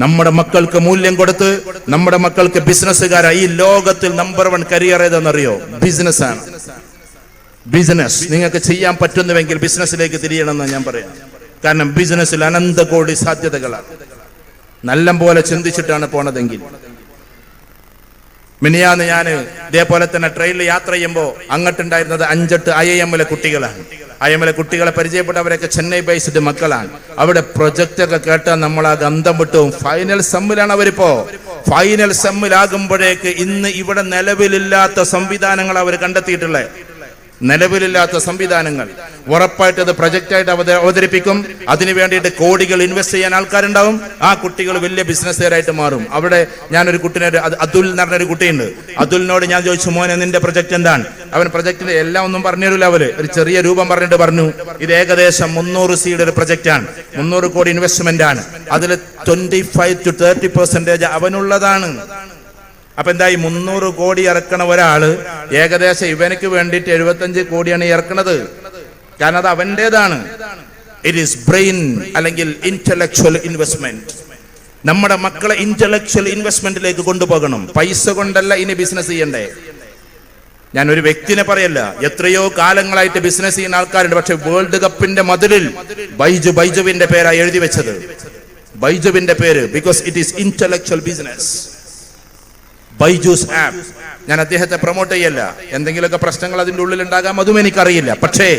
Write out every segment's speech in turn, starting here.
നമ്മുടെ മക്കൾക്ക് മൂല്യം കൊടുത്ത് നമ്മുടെ മക്കൾക്ക് ബിസിനസ്സുകാരായി. ഈ ലോകത്തിൽ നമ്പർ 1 കരിയർ ഏതെന്നറിയോ? ബിസിനസ്സാണ്. ബിസിനസ് നിങ്ങൾക്ക് ചെയ്യാൻ പറ്റുന്നുവെങ്കിൽ ബിസിനസ്സിലേക്ക് തിരിയണമെന്ന് ഞാൻ പറയാം. കാരണം ബിസിനസ്സിൽ അനന്തകോടി സാധ്യതകളാണ്. നല്ല പോലെ ചിന്തിച്ചിട്ടാണ് പോണതെങ്കിൽ. മിനിയാന്ന് ഞാൻ ഇതേപോലെ തന്നെ ട്രെയിനിൽ യാത്ര ചെയ്യുമ്പോൾ അങ്ങോട്ടുണ്ടായിരുന്നത് 5-8 IIM കുട്ടികളാണ്. IIM കുട്ടികളെ പരിചയപ്പെട്ടവരൊക്കെ ചെന്നൈ ബേസ്ഡ് മക്കളാണ്. അവിടെ പ്രൊജക്റ്റ് ഒക്കെ കേട്ടാൽ നമ്മളാകെ അന്തം വിട്ടും. ഫൈനൽ സെമ്മിലാണ് അവരിപ്പോ. ഫൈനൽ സെമ്മിലാകുമ്പോഴേക്ക് ഇന്ന് ഇവിടെ നിലവിലില്ലാത്ത സംവിധാനങ്ങൾ അവർ കണ്ടെത്തിയിട്ടുള്ളത്. നിലവിലില്ലാത്ത സംവിധാനങ്ങൾ ഉറപ്പായിട്ട് അത് പ്രൊജക്റ്റായിട്ട് അവതരിപ്പിക്കും. അതിനു വേണ്ടിയിട്ട് കോടികൾ ഇൻവെസ്റ്റ് ചെയ്യാൻ ആൾക്കാരുണ്ടാവും. ആ കുട്ടികൾ വലിയ ബിസിനസ്സുകാരായിട്ട് മാറും. അവിടെ ഞാനൊരു കുട്ടിനെ, അതുൽ എന്ന് പറഞ്ഞൊരു കുട്ടിയുണ്ട്. അതുലിനോട് ഞാൻ ചോദിച്ചു, മോനെ നിന്റെ പ്രൊജക്ട് എന്താണ്? അവൻ പ്രൊജക്ടിന്റെ എല്ലാം ഒന്നും പറഞ്ഞു തരില്ല. അവര് ഒരു ചെറിയ രൂപം പറഞ്ഞിട്ട് പറഞ്ഞു, ഇത് ഏകദേശം 300 സീഡ് ഒരു പ്രൊജക്റ്റാണ്, 300 കോടി ഇൻവെസ്റ്റ്മെന്റ് ആണ്. അതിൽ 25 to 30% അവനുള്ളതാണ്. അപ്പൊ എന്തായി? 300 കോടി ഇറക്കണ ഒരാള് ഏകദേശം ഇവനക്ക് വേണ്ടിയിട്ട് 75 കോടിയാണ് ഇറക്കണത്. കാരണം അത് അവൻ്റെതാണ്. ഇറ്റ് ഈസ് ബ്രെയിൻ അല്ലെങ്കിൽ ഇന്റലക്ച്വൽ ഇൻവെസ്റ്റ്മെന്റ്. നമ്മുടെ മക്കളെ ഇന്റലക്ച്വൽ ഇൻവെസ്റ്റ്മെന്റിലേക്ക് കൊണ്ടുപോകണം. പൈസ കൊണ്ടല്ല ഇനി ബിസിനസ് ചെയ്യണ്ടേ. ഞാൻ ഒരു വ്യക്തിനെ പറയല്ല, എത്രയോ കാലങ്ങളായിട്ട് ബിസിനസ് ചെയ്യുന്ന ആൾക്കാരുണ്ട്. പക്ഷെ വേൾഡ് കപ്പിന്റെ മതിലിൽ ബൈജുവിന്റെ പേരാ എഴുതി വെച്ചത്. ബൈജുവിന്റെ പേര്. Because it is intellectual business. Byju's app. ഞാൻ അദ്ദേഹത്തെ പ്രൊമോട്ട് ചെയ്യല്ല. എന്തെങ്കിലുമൊക്കെ പ്രശ്നങ്ങൾ അതിന്റെ ഉള്ളിൽ ഉണ്ടാകാം, അതും എനിക്കറിയില്ല. പക്ഷേ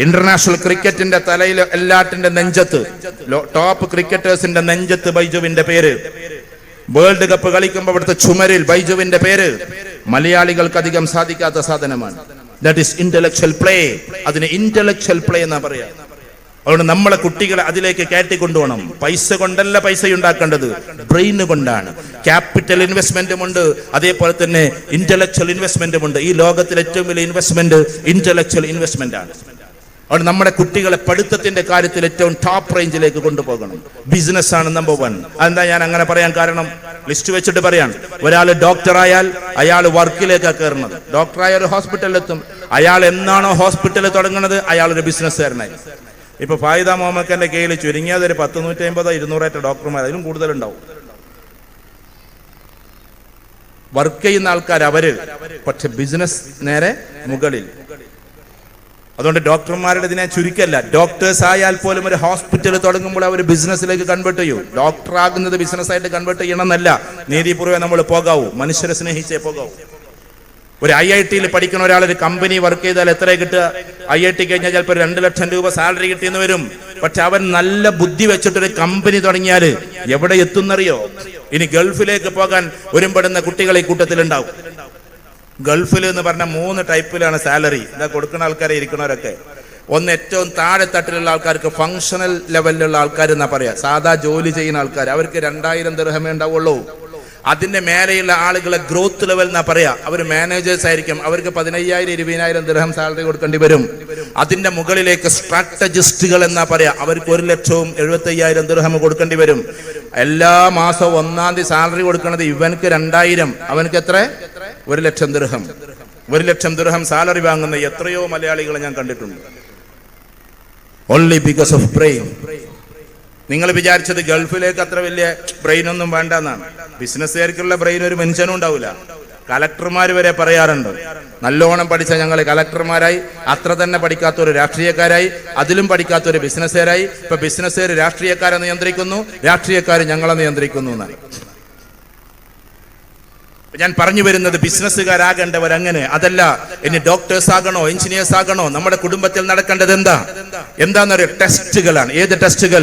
ഇന്റർനാഷണൽ ക്രിക്കറ്റിന്റെ തലയിൽ എല്ലാറ്റിന്റെ നെഞ്ചത്ത്, ടോപ്പ് ക്രിക്കറ്റേഴ്സിന്റെ നെഞ്ചത്ത് ബൈജുവിന്റെ പേര്. വേൾഡ് കപ്പ് കളിക്കുമ്പോൾ ഇവിടുത്തെ ചുമരിൽ ബൈജുവിന്റെ പേര്. മലയാളികൾക്ക് അധികം സാധിക്കാത്ത സാധനമാണ്. That is intellectual play. അതിന് ഇന്റലക്ച്വൽ പ്ലേ എന്നാ പറയാ. അതുകൊണ്ട് നമ്മളെ കുട്ടികളെ അതിലേക്ക് കയറ്റിക്കൊണ്ടുപോകണം. പൈസ കൊണ്ടല്ല പൈസ ഉണ്ടാക്കേണ്ടത്, ബ്രെയിൻ കൊണ്ടാണ്. ക്യാപിറ്റൽ ഇൻവെസ്റ്റ്മെന്റും ഉണ്ട്, അതേപോലെ തന്നെ ഇന്റലക്ച്വൽ ഇൻവെസ്റ്റ്മെന്റും ഉണ്ട്. ഈ ലോകത്തിലെ ഏറ്റവും വലിയ ഇൻവെസ്റ്റ്മെന്റ് ഇന്റലക്ച്വൽ ഇൻവെസ്റ്റ്മെന്റ് ആണ്. അതുകൊണ്ട് നമ്മുടെ കുട്ടികളെ പഠിത്തത്തിന്റെ കാര്യത്തിൽ ഏറ്റവും ടോപ്പ് റേഞ്ചിലേക്ക് കൊണ്ടുപോകണം. ബിസിനസ് ആണ് നമ്പർ 1. അതെന്താ ഞാൻ അങ്ങനെ പറയാൻ കാരണം? ലിസ്റ്റ് വെച്ചിട്ട് പറയാൻ. ഒരാൾ ഡോക്ടറായാൽ അയാൾ വർക്കിലേക്കാണ് കയറുന്നത്. ഡോക്ടറായ ഒരു ഹോസ്പിറ്റലിലെത്തും. അയാൾ എന്നാണോ ഹോസ്പിറ്റലിൽ തുടങ്ങുന്നത് അയാൾ ഒരു ബിസിനസ്സുകാരനായി. ഇപ്പൊ ഫായിദ മുഹമ്മദിന്റെ കീഴിൽ ചുരുങ്ങിയത് ഒരു 150-200 ഡോക്ടർമാർ, അതിലും കൂടുതലുണ്ടാവും. വർക്ക് ചെയ്യുന്ന ആൾക്കാർ അവര്, പക്ഷെ ബിസിനസ് നേരെ മുകളിൽ. അതുകൊണ്ട് ഡോക്ടർമാരുടെ ഇതിനെ ചുരുക്കല്ല. ഡോക്ടേഴ്സ് ആയാൽ പോലും ഒരു ഹോസ്പിറ്റൽ തുടങ്ങുമ്പോൾ അവർ ബിസിനസ്സിലേക്ക് കൺവേർട്ട് ചെയ്യൂ. ഡോക്ടർ ആകുന്നത് ബിസിനസ്സായിട്ട് കൺവേർട്ട് ചെയ്യണമെന്നല്ല. നീതിപൂർവ്വം നമ്മൾ പോകാവൂ, മനുഷ്യരെ സ്നേഹിച്ചേ പോകാവൂ. ഒരു IIT പഠിക്കുന്ന ഒരാൾ ഒരു കമ്പനി വർക്ക് ചെയ്താൽ എത്ര കിട്ടുക? IIT കഴിഞ്ഞാൽ ചിലപ്പോൾ 2 ലക്ഷം രൂപ സാലറി കിട്ടിയെന്ന് വരും. പക്ഷെ അവൻ നല്ല ബുദ്ധി വെച്ചിട്ടൊരു കമ്പനി തുടങ്ങിയാൽ എവിടെ എത്തുന്നറിയോ? ഇനി ഗൾഫിലേക്ക് പോകാൻ ഒരുമ്പെടുന്ന കുട്ടികൾ ഈ കൂട്ടത്തിലുണ്ടാവും. ഗൾഫിൽ എന്ന് പറഞ്ഞ 3 ടൈപ്പിലാണ് സാലറി. ഇതാ കൊടുക്കുന്ന ആൾക്കാരെ ഇരിക്കുന്നവരൊക്കെ. ഒന്ന്, ഏറ്റവും താഴെ തട്ടിലുള്ള ആൾക്കാർക്ക്, ഫങ്ഷണൽ ലെവലിലുള്ള ആൾക്കാർ എന്നാ പറയാ, സാധാ ജോലി ചെയ്യുന്ന ആൾക്കാർ. അവർക്ക് 2000 ദിർഹമേ ഉണ്ടാവുള്ളൂ. അതിന്റെ മേലെയുള്ള ആളുകളെ ഗ്രോത്ത് ലെവൽ എന്നാ പറയാ. അവർ മാനേജേഴ്സ് ആയിരിക്കും. അവർക്ക് 15,000-20,000 ദിർഹം സാലറി കൊടുക്കേണ്ടി വരും. അതിന്റെ മുകളിലേക്ക് സ്ട്രാറ്റജിസ്റ്റുകൾ എന്നാ പറയാ. അവർക്ക് 1,75,000 ദിർഹം കൊടുക്കേണ്ടി വരും. എല്ലാ മാസവും 1-ാം തീയതി സാലറി കൊടുക്കുന്നത് ഇവനക്ക് 2,000, അവനക്ക് എത്ര? 1,00,000 ദിർഹം. 1,00,000 ദിർഹം സാലറി വാങ്ങുന്ന എത്രയോ മലയാളികളെ ഞാൻ കണ്ടിട്ടുണ്ട്. Only because of brain. നിങ്ങൾ വിചാരിച്ചത് ഗൾഫിലേക്ക് അത്ര വലിയ ബ്രെയിൻ ഒന്നും വേണ്ട എന്നാണ്. ബിസിനസ്സുകാർക്കുള്ള ബ്രെയിൻ ഒരു മനുഷ്യനും ഉണ്ടാവില്ല. കലക്ടർമാർ വരെ പറയാറുണ്ട്, നല്ലോണം പഠിച്ച ഞങ്ങൾ കലക്ടർമാരായി, അത്ര തന്നെ പഠിക്കാത്തൊരു രാഷ്ട്രീയക്കാരായി, അതിലും പഠിക്കാത്തൊരു ബിസിനസ്സുകാരായി. ഇപ്പൊ ബിസിനസ്സുകാർ രാഷ്ട്രീയക്കാരെ നിയന്ത്രിക്കുന്നു, രാഷ്ട്രീയക്കാർ ഞങ്ങളെ നിയന്ത്രിക്കുന്നു എന്നാണ്. ഞാൻ പറഞ്ഞു വരുന്നത് ബിസിനസ്സുകാരാകേണ്ടവർ അങ്ങനെ അതല്ല. ഇനി ഡോക്ടേഴ്സ് ആകണോ, എഞ്ചിനീയേഴ്സ് ആകണോ? നമ്മുടെ കുടുംബത്തിൽ നടക്കേണ്ടത് എന്താണെന്നറിയോ? ടെസ്റ്റുകളാണ്. ഏത് ടെസ്റ്റുകൾ?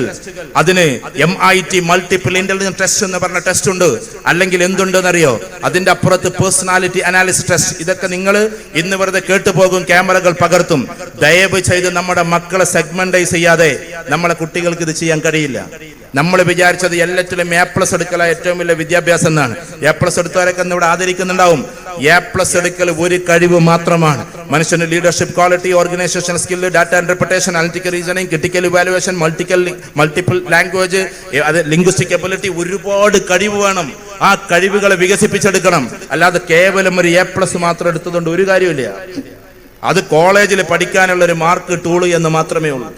അതിന് MIT മൾട്ടിപ്പിൾ ഇന്റലിജൻസ് ടെസ്റ്റ് എന്ന് പറഞ്ഞ ടെസ്റ്റ് ഉണ്ട്. അല്ലെങ്കിൽ എന്തുണ്ടെന്നറിയോ? അതിന്റെ അപ്പുറത്ത് പേഴ്സണാലിറ്റി അനാലിസിസ് ടെസ്റ്റ്. ഇതൊക്കെ നിങ്ങൾ ഇന്ന് വെറുതെ കേട്ടുപോകും, ക്യാമറകൾ പകർത്തും. ദയവ് ചെയ്ത് നമ്മുടെ മക്കളെ സെഗ്മെന്റൈസ് ചെയ്യാതെ നമ്മളെ കുട്ടികൾക്ക് ഇത് ചെയ്യാൻ കഴിയില്ല. നമ്മൾ വിചാരിച്ചത് എല്ലാറ്റിലും A+ എടുക്കല ഏറ്റവും വലിയ വിദ്യാഭ്യാസം എന്നാണ്. A+ എടുത്തവരൊക്കെ ഇവിടെ ആദരിക്കുന്നുണ്ടാവും. A+ എടുക്കൽ ഒരു കഴിവ് മാത്രമാണ്. മനുഷ്യന് leadership quality, organisation skill, data interpretation, analytical reasoning, critical evaluation, multiple language, അത് ലിംഗ്വിസ്റ്റിക് എബിലിറ്റി, ഒരുപാട് കഴിവ് വേണം. ആ കഴിവുകളെ വികസിപ്പിച്ചെടുക്കണം. അല്ലാതെ കേവലം ഒരു A+ മാത്രം എടുത്തതുകൊണ്ട് ഒരു കാര്യമില്ല. അത് കോളേജിൽ പഠിക്കാനുള്ള ഒരു മാർക്ക് ടൂള് എന്ന് മാത്രമേ ഉള്ളൂ.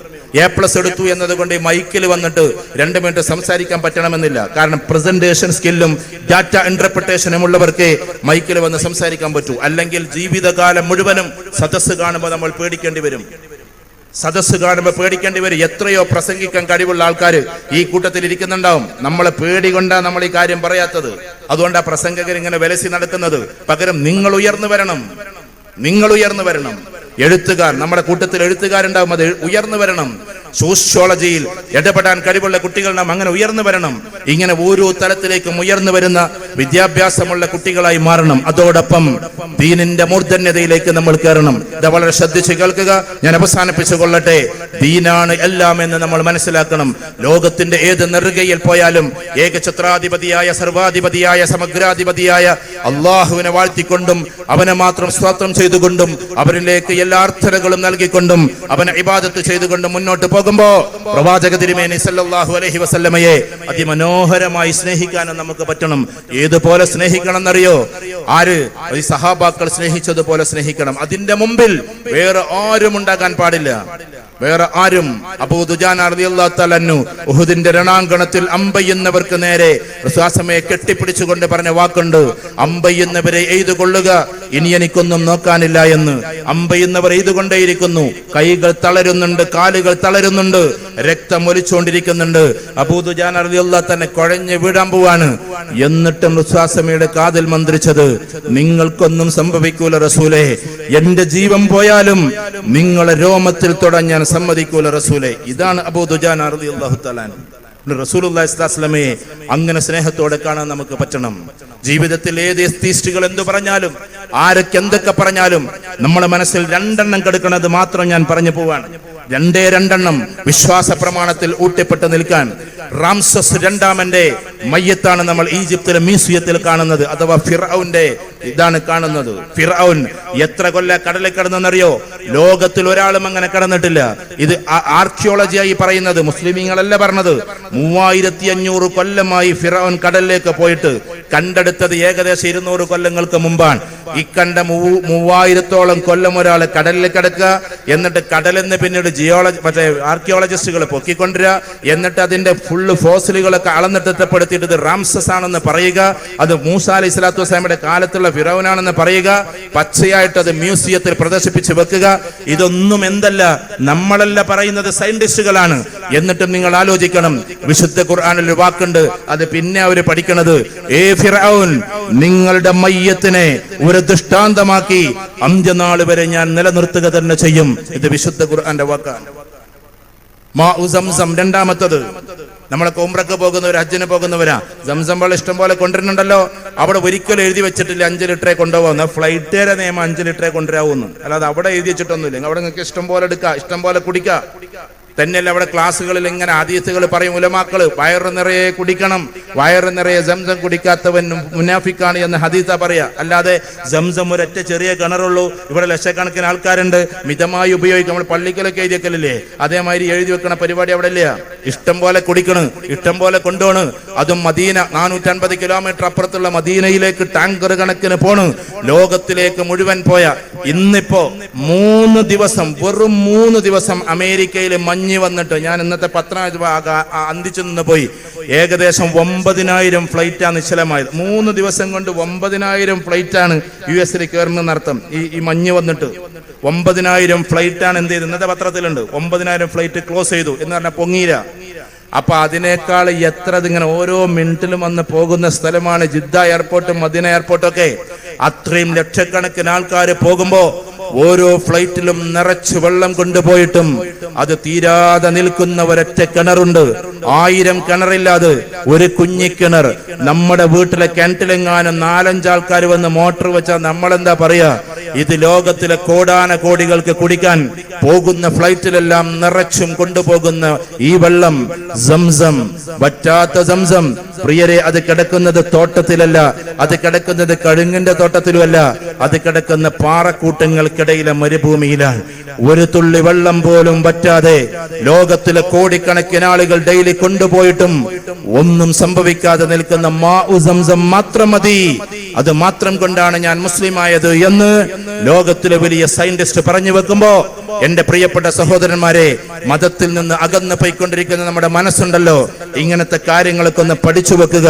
A+ എടുത്തു എന്നതുകൊണ്ട് ഈ മൈക്കിൽ വന്നിട്ട് 2 മിനിറ്റ് സംസാരിക്കാൻ പറ്റണമെന്നില്ല. കാരണം പ്രസന്റേഷൻ സ്കില്ലും ഡാറ്റ ഇന്റർപ്രിട്ടേഷനും ഉള്ളവർക്ക് മൈക്കിൽ വന്ന് സംസാരിക്കാൻ പറ്റൂ. അല്ലെങ്കിൽ ജീവിതകാലം മുഴുവനും സദസ്സ് കാണുമ്പോൾ നമ്മൾ പേടിക്കേണ്ടി വരും. എത്രയോ പ്രസംഗിക്കാൻ കഴിവുള്ള ആൾക്കാർ ഈ കൂട്ടത്തിൽ ഇരിക്കുന്നുണ്ടാവും. നമ്മളെ പേടി കൊണ്ടാണ് നമ്മൾ ഈ കാര്യം പറയാത്തത്. അതുകൊണ്ടാണ് പ്രസംഗകർ ഇങ്ങനെ വിലസി നടക്കുന്നത്. പകരം നിങ്ങൾ ഉയർന്നു വരണം. എഴുത്തുകാർ, നമ്മുടെ കൂട്ടത്തിൽ എഴുത്തുകാരുണ്ടാവും, അത് ഉയർന്നു വരണം. സോഷ്യോളജിയിൽ ഇടപെടാൻ കഴിവുള്ള കുട്ടികൾ നാം അങ്ങനെ ഉയർന്നു വരണം. ഇങ്ങനെ ഓരോ തലത്തിലേക്കും ഉയർന്നു വരുന്ന വിദ്യാഭ്യാസമുള്ള കുട്ടികളായി മാറണം. അതോടൊപ്പം ദീനിന്റെ മൂർധന്യതയിലേക്ക് നമ്മൾ കയറണം. ഇത് വളരെ ശ്രദ്ധിച്ച് കേൾക്കുക. ഞാൻ അവസാനിപ്പിച്ചു കൊള്ളട്ടെ. ദീനാണ് എല്ലാം എന്ന് നമ്മൾ മനസ്സിലാക്കണം. ലോകത്തിന്റെ ഏത് നെറുകയിൽ പോയാലും ഏകഛത്രാധിപതിയായ സർവാധിപതിയായ സമഗ്രാധിപതിയായ അള്ളാഹുവിനെ വാഴ്ത്തിക്കൊണ്ടും അവനെ മാത്രം സ്തോത്രം ചെയ്തുകൊണ്ടും അവരിലേക്ക് എല്ലാ അർത്ഥനകളും നൽകിക്കൊണ്ടും അവനെ ഇബാദത്ത് ചെയ്തുകൊണ്ടും മുന്നോട്ട് പോകുമ്പോ പ്രവാചക തിരുമേനി സല്ലല്ലാഹു അലൈഹി വസല്ലമയെ അതിമനോഹരമായി സ്നേഹിക്കാനും നമുക്ക് പറ്റണം. ഏതുപോലെ സ്നേഹിക്കണം എന്നറിയോ? ഈ സഹാബാക്കൾ സ്നേഹിച്ചതുപോലെ സ്നേഹിക്കണം. അതിന്റെ മുമ്പിൽ വേറെ ആരും ഉണ്ടാകാൻ പാടില്ല. അബൂ ദുജാന റളിയല്ലാഹു തആല അൻഹു ഉഹുദിന്റെ രണാങ്കണത്തിൽ അമ്പെയ്യുന്നവർക്ക് നേരെ റസൂലുള്ളാഹിയെ കെട്ടിപ്പിടിച്ചുകൊണ്ട് പറഞ്ഞ വാക്കുണ്ട്, അമ്പെയ്യുന്നവരെ എയ്തുകൊള്ളുക, ഇനി എനിക്കൊന്നും നോക്കാനില്ല എന്ന്. അമ്പെയ്യുന്നവർ എയ്തുകൊണ്ടേയിരിക്കുന്നു. കൈകൾ തളരുന്നുണ്ട്, കാലുകൾ തളരുന്നുണ്ട്, രക്തം ഒലിച്ചുകൊണ്ടിരിക്കുന്നുണ്ട്. അബൂ ദുജാന റളിയല്ലാഹു തന്നെ കുഴഞ്ഞു വീഴാൻ പോവാണ്. എന്നിട്ടും റസൂലുള്ളാഹിയുടെ കാതിൽ മന്ത്രിച്ചത്, നിങ്ങൾക്കൊന്നും സംഭവിക്കൂല റസൂലേ, എന്റെ ജീവൻ പോയാലും നിങ്ങളെ രോമത്തിൽ തൊടാൻ ഞാൻ സമ്മതിക്കൂല റസൂലേ. ഇതാണ് അബൂ ദുജാന റളിയല്ലാഹു തആല അൻഹു. റസൂലുള്ളാഹി സ്വല്ലല്ലാഹു അലൈഹി വസല്ലമയെ അങ്ങനെ സ്നേഹത്തോടെ കാണാൻ നമുക്ക് പറ്റണം. ജീവിതത്തിൽ ഏത് എസ്തീസ്റ്റുകൾ എന്തു പറഞ്ഞാലും ആരൊക്കെ എന്തൊക്കെ പറഞ്ഞാലും നമ്മുടെ മനസ്സിൽ 2 എണ്ണം കെടുക്കുന്നത് മാത്രം ഞാൻ പറഞ്ഞു പോവാണ്. 2 എണ്ണം വിശ്വാസ പ്രമാണത്തിൽ ഊട്ടിപ്പെട്ട് നിൽക്കാൻ. റാംസസ് 2-ാമന്റെ മയ്യത്താണ് നമ്മൾ ഈജിപ്തിലെ മ്യൂസിയത്തിൽ കാണുന്നത്, അഥവാ ഫിർഔന്റെ ഇതാണ് കാണുന്നത്. ഫിർഔൻ എത്ര കൊല്ല കടലിൽ കിടന്നെന്നറിയോ? ലോകത്തിൽ ഒരാളും അങ്ങനെ കിടന്നിട്ടില്ല. ഇത് ആർക്കിയോളജിയായി പറയുന്നത്, മുസ്ലിമീങ്ങളല്ല പറഞ്ഞത്. 3500 കൊല്ലമായി ഫിർഔൻ കടലിലേക്ക് പോയിട്ട് കണ്ടെടുത്തത് ഏകദേശം 200 കൊല്ലങ്ങൾക്ക് മുമ്പാണ്. ഈ കണ്ട 3000-ഓളം കൊല്ലം ഒരാൾ കടലിൽ കിടക്കുക, എന്നിട്ട് കടലിന്ന് പിന്നീട് ആർക്കിയോളജിസ്റ്റുകൾ പൊക്കിക്കൊണ്ടുവരിക, എന്നിട്ട് അതിന്റെ ഫുള്ള് ഫോസിലുകളൊക്കെ അളന്നിട്ട് എത്തപ്പെടുത്തിയിട്ട് ഇത് റാംസസ് ആണെന്ന് പറയുക, അത് മൂസ അലൈഹി സ്വലാത്തു വസ്സലാമയുടെ കാലത്തുള്ള ഫിറൗനാണെന്ന് പറയുക, പച്ചയായിട്ട് അത് മ്യൂസിയത്തിൽ പ്രദർശിപ്പിച്ച് വെക്കുക. ഇതൊന്നും എന്തല്ല, നമ്മളല്ല പറയുന്നത്, സയന്റിസ്റ്റുകളാണ്. എന്നിട്ടും നിങ്ങൾ ആലോചിക്കണം, വിശുദ്ധ ഖുർആനിൽ ഒരു വാക്കുണ്ട്, അത് പിന്നെ അവര് പഠിക്കണത്, ഏ ഫിറഔൻ, നിങ്ങളുടെ മയ്യത്തിനെ ഒരു ദൃഷ്ടാന്തമാക്കി അന്ത്യനാൾ വരെ ഞാൻ നിലനിർത്തുക തന്നെ ചെയ്യും. ഇത് വിശുദ്ധ ഖുർആന്റെ വാക്കാണ്. മാഉ സംസം 2-ാമത്തത്. നമ്മളൊക്കെ ഉംറക്ക് പോകുന്നവർ, ഹജ്ജിന് പോകുന്നവരാ, സംസം വെള്ളം ഇഷ്ടം പോലെ കൊണ്ടുവരുന്നുണ്ടല്ലോ. അവിടെ ഒരിക്കലും എഴുതി വെച്ചിട്ടില്ല 5 ലിറ്ററെ കൊണ്ടുപോകുന്ന. ഫ്ലൈറ്റേരെ നിയമം 5 ലിറ്ററെ കൊണ്ടുവരാവുന്നു, അല്ലാതെ അവിടെ എഴുതി വെച്ചിട്ടൊന്നുമില്ല. അവിടെ നിങ്ങൾക്ക് ഇഷ്ടം പോലെ എടുക്കുക, ഇഷ്ടം പോലെ കുടിക്കുക. തന്നെയല്ല അവിടെ ക്ലാസ്സുകളിൽ ഇങ്ങനെ ഹദീസുകൾ പറയും ഉലമാക്കള്, വയറ് നിറയെ കുടിക്കണം, വയറ് നിറയെ സംസം കുടിക്കാത്തവൻ മുനാഫിക്കാണ് എന്ന് ഹദീസ പറയാ. അല്ലാതെ സംസം ഒരൊറ്റ ചെറിയ കിണറുള്ളൂ, ഇവിടെ ലക്ഷക്കണക്കിന് ആൾക്കാരുണ്ട്, മിതമായി ഉപയോഗിക്കും. നമ്മൾ പള്ളിക്കലൊക്കെ എഴുതി വെക്കലില്ലേ, അതേമാതിരി എഴുതി വെക്കണ പരിപാടി അവിടെ ഇല്ല. ഇഷ്ടം പോലെ കുടിക്കണം, ഇഷ്ടം പോലെ കൊണ്ടുപോണ്. അതും മദീന 450 കിലോമീറ്റർ അപ്പുറത്തുള്ള മദീനയിലേക്ക് ടാങ്കർ കണക്കിന് പോണ്. ലോകത്തിലേക്ക് മുഴുവൻ പോയ ഇന്നിപ്പോ 3 ദിവസം, വെറും 3 ദിവസം അമേരിക്കയിൽ മഞ്ഞ് വന്നിട്ട്, ഞാൻ ഇന്നത്തെ പത്രം അന്തിച്ചു നിന്ന് പോയി, ഏകദേശം 9000 ഫ്ലൈറ്റാണ് നിശ്ചലമായത്. 3 ദിവസം കൊണ്ട് 9000 ഫ്ലൈറ്റാണ് US കയറുന്നതിനർത്ഥം. ഈ മഞ്ഞ് വന്നിട്ട് 9000 ഫ്ലൈറ്റാണ് എന്ത് ചെയ്ത്, ഇന്നത്തെ പത്രത്തിലുണ്ട്, 9000 ഫ്ലൈറ്റ് ക്ലോസ് ചെയ്തു എന്ന് പറഞ്ഞാൽ പൊങ്ങിയില്ല. അപ്പൊ അതിനേക്കാൾ എത്ര ഇതിങ്ങനെ ഓരോ മിനിറ്റിലും വന്ന് പോകുന്ന സ്ഥലമാണ് ജിദ്ദ എയർപോർട്ടും മദീന എയർപോർട്ടൊക്കെ. അത്രയും ലക്ഷക്കണക്കിന് ആൾക്കാർ പോകുമ്പോ ഓരോ ഫ്ലൈറ്റിലും നിറച്ച് വെള്ളം കൊണ്ടുപോയിട്ടും അത് തീരാതെ നിൽക്കുന്ന ഒരൊറ്റ കിണറുണ്ട്. 1000 കിണറില്ലാതെ ഒരു കുഞ്ഞിക്കിണർ. നമ്മുടെ വീട്ടിലെ കിണറ്റിലെങ്ങാനും 4-5 ആൾക്കാർ വന്ന് മോട്ടർ വെച്ചാൽ നമ്മളെന്താ പറയാ? ഇത് ലോകത്തിലെ കോടാന കോടികൾക്ക് കുടിക്കാൻ പോകുന്ന ഫ്ലൈറ്റിലെല്ലാം നിറച്ചും കൊണ്ടുപോകുന്ന ഈ വെള്ളം സംസം, വറ്റാത്ത സംസം. പ്രിയരെ, അത് കിടക്കുന്നത് തോട്ടത്തിലല്ല, അത് കിടക്കുന്നത് കഴുങ്ങിന്റെ തോട്ടത്തിലുമല്ല, അത് കിടക്കുന്ന പാറക്കൂട്ടങ്ങൾക്കിടയിലെ മരുഭൂമിയിലാണ്. ഒരു തുള്ളി വെള്ളം പോലും പറ്റാതെ ലോകത്തിലെ കോടിക്കണക്കിന് ആളുകൾ ഡെയിലി കൊണ്ടുപോയിട്ടും ഒന്നും സംഭവിക്കാതെ നിൽക്കുന്ന മാഉ സംസം മാത്രം മതി, അത് മാത്രം കൊണ്ടാണ് ഞാൻ മുസ്ലിമായത് എന്ന് ലോകത്തിലെ വലിയ സയന്റിസ്റ്റ് പറഞ്ഞു വെക്കുമ്പോ എന്റെ പ്രിയപ്പെട്ട സഹോദരന്മാരെ, മതത്തിൽ നിന്ന് അകന്നു പോയിക്കൊണ്ടിരിക്കുന്ന നമ്മുടെ മനസ്സുണ്ടല്ലോ, ഇങ്ങനത്തെ കാര്യങ്ങളൊക്കെ ഒന്ന് പഠിച്ചു വെക്കുക.